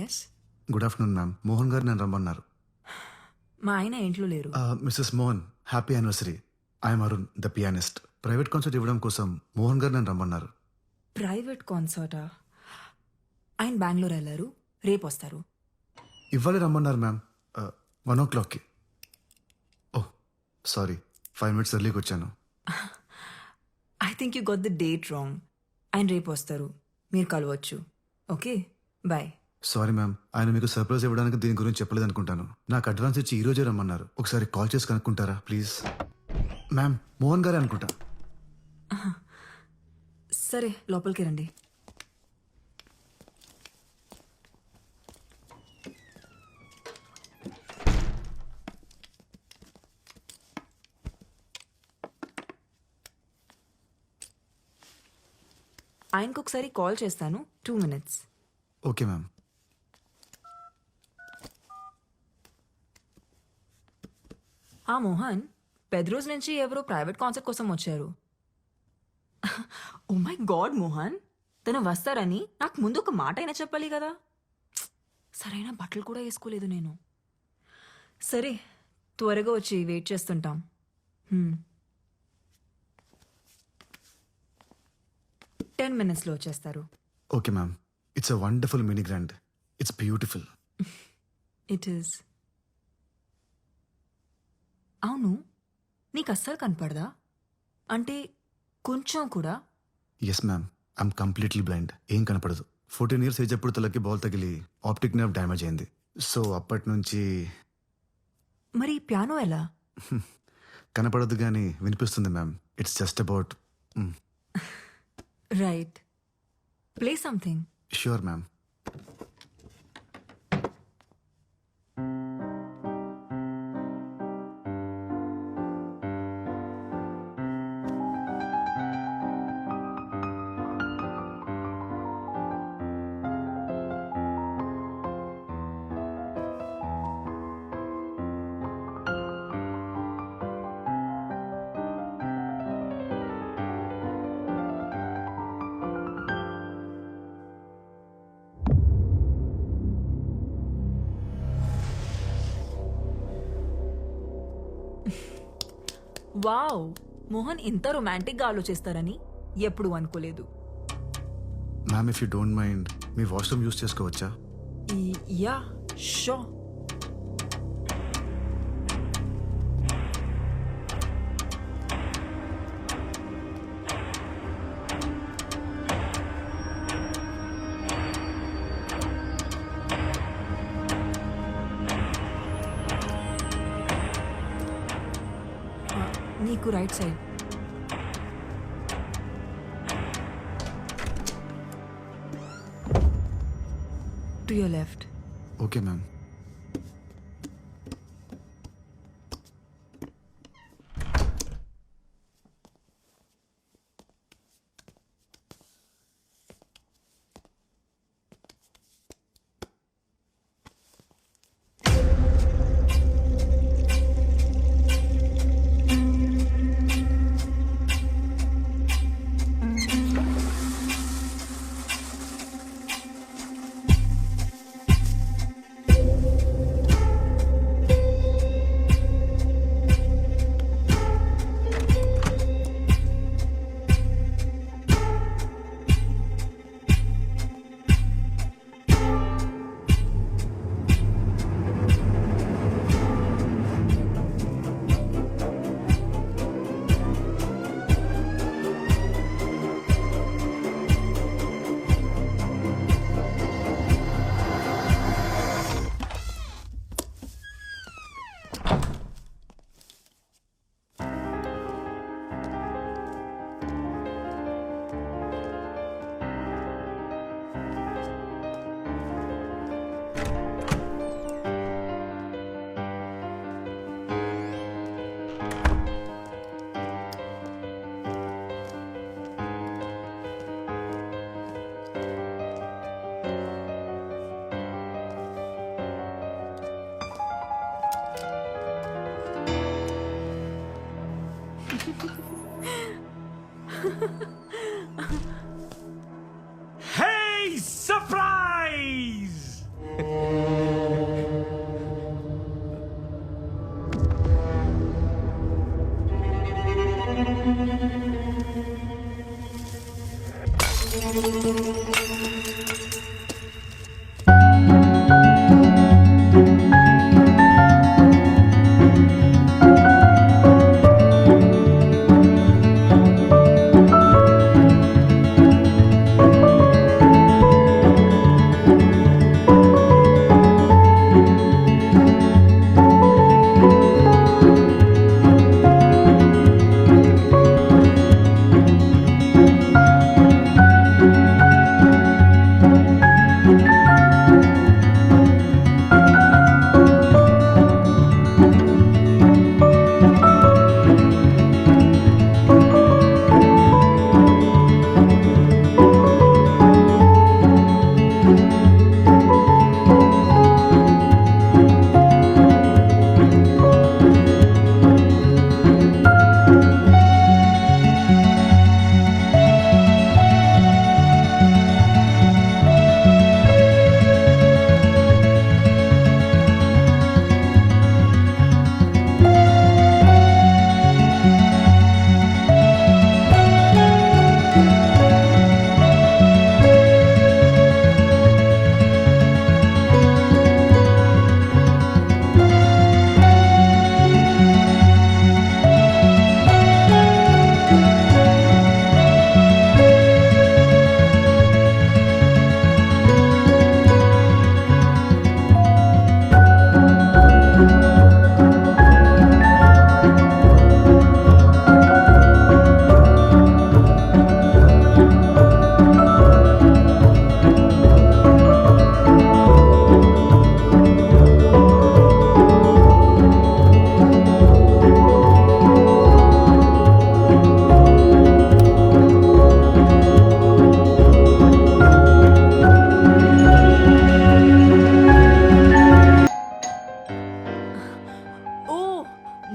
Yes. Good afternoon ma'am. Mohan garu నన్ను రమ్మన్నారు. మా ఆయన ఇంట్లో లేరు. Mrs Mohan, happy anniversary. I'm Arun, the pianist. Private concert ఇవ్వడం కోసం మోహన్ గారు నన్ను రమ్మన్నారు. ప్రైవేట్ కాన్సర్టా? ఆయన బెంగళూరు వెళ్ళారు, రేపు వస్తారు. ఇవ్వాలి రమ్మన్నారు మ్యామ్. 1 o'clockకి. ఓహ్ సారీ, 5 minutes ఎర్లీకి వచ్చాను. I think you got the date wrong. ఆయన రేపు వస్తారు, మీరు కలవచ్చు. Okay, bye. సారీ మ్యామ్, ఆయన మీకు సర్ప్రైజ్ ఇవ్వడానికి దీని గురించి చెప్పలేదు అనుకుంటాను. నాకు అడ్వాన్స్ ఇచ్చి ఈ రోజే రమ్మన్నారు. ఒకసారి కాల్ చేసి కనుక్కుంటారా ప్లీజ్? మ్యామ్, మోహన్ గారే అనుకుంటా. సరే, లోపలికి రండి. ఆయనకు ఒకసారి కాల్ చేస్తాను. 2 minutes. Okay ma'am. ఆ మోహన్, పెద్ద రోజు నుంచి ఎవరో ప్రైవేట్ కాన్సర్ట్ కోసం వచ్చారు. ఓ మై గాడ్ మోహన్, తను వస్తారని నాకు ముందు ఒక మాట అయినా చెప్పాలి కదా. సరైన బట్టలు కూడా వేసుకోలేదు నేను. సరే, త్వరగా వచ్చి వెయిట్ చేస్తుంటాం. 10 minutesలో వచ్చేస్తారు. Okay ma'am. It's a wonderful mini grand. It's beautiful. It is. అవును, నీకు అస్సలు కనపడదా? అంటే కొంచెం కూడా? Yes ma'am, I'm completely blind. ఏం కనపడదు. 14 years ఏజ్ అప్పుడు తలకి బాల్ తగిలి ఆప్టిక్ నర్వ్ డ్యామేజ్ అయింది. సో అప్పటి నుంచి మరి పియానో ఎలా? కనపడదు కానీ వినిపిస్తుంది ma'am. It's just about. Right, play something. Sure ma'am. Wow, Mohan ఇంత రొమాంటిక్గా ఆలోచిస్తారని ఎప్పుడు అనుకోలేదు. Ma'am, if you don't mind me washroom use చేసుకోవచ్చా? Yeah, show. నీకు right side. To your left. Okay ma'am. Hey, surprise! ఓ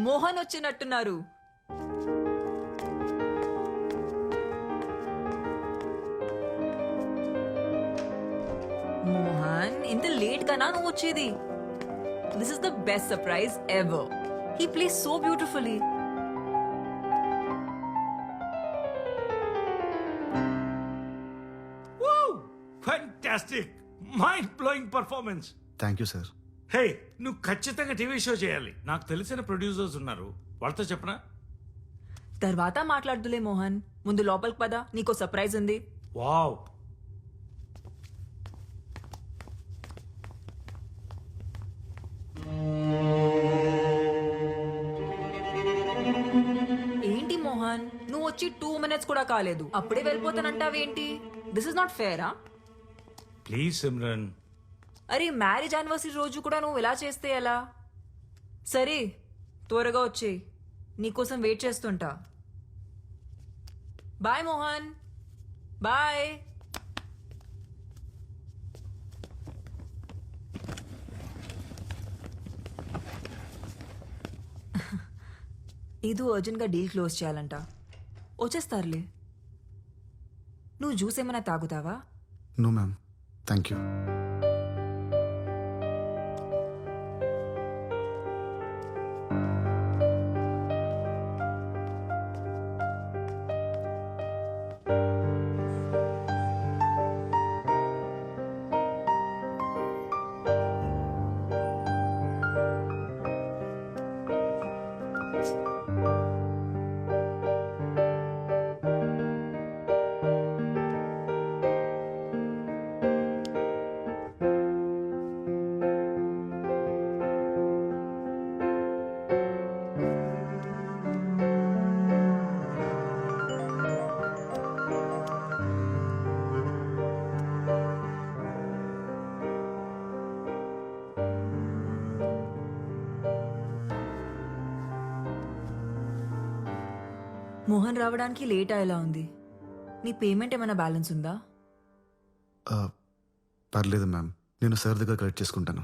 మోహన్ వచ్చినట్టున్నారు. మోహన్ ఇంత లేట్ గానా నువ్వు వచ్చేది? This is the best surprise ever. He plays so beautifully. Fantastic, mind blowing performance. Thank you sir. Hey, నువ్వు ఖచ్చితంగా టీవీ షో చేయాలి. నాకు తెలిసిన ప్రొడ్యూసర్స్ ఉన్నారు, వాళ్ళతో చెప్పనా? తర్వాత మాట్లాడుదులే మోహన్, ముందు లోపలికి పద, నీకో సర్ప్రైజ్ ఉంది. వావ్, ఏంటి మోహన్, నువ్వు వచ్చి 2 minutes కూడా కాలేదు, అప్పుడే వెళ్ళిపోతానంటావేంటి? దిస్ ఇస్ నాట్ ఫేరా? ప్లీజ్ సిమ్రన్. అరే మ్యారేజ్ యానివర్సరీ రోజు కూడా నువ్వు ఇలా చేస్తే ఎలా? సరే త్వరగా వచ్చేయ్, నీకోసం వెయిట్ చేస్తుంటా. Bye Mohan, bye. ఏదో అర్జెంట్గా డీల్ క్లోజ్ చేయాలంట, వచ్చేస్తారులే. నువ్వు జ్యూస్ ఏమైనా తాగుతావా? No ma'am, thank you. Mohan రావడానికి లేట్ అయ్యేలా ఉంది. నీ పేమెంట్ ఏమైనా బ్యాలెన్స్ ఉందా? పర్లేదు మ్యామ్, నేను సార్ దగ్గర కలెక్ట్ చేసుకుంటాను.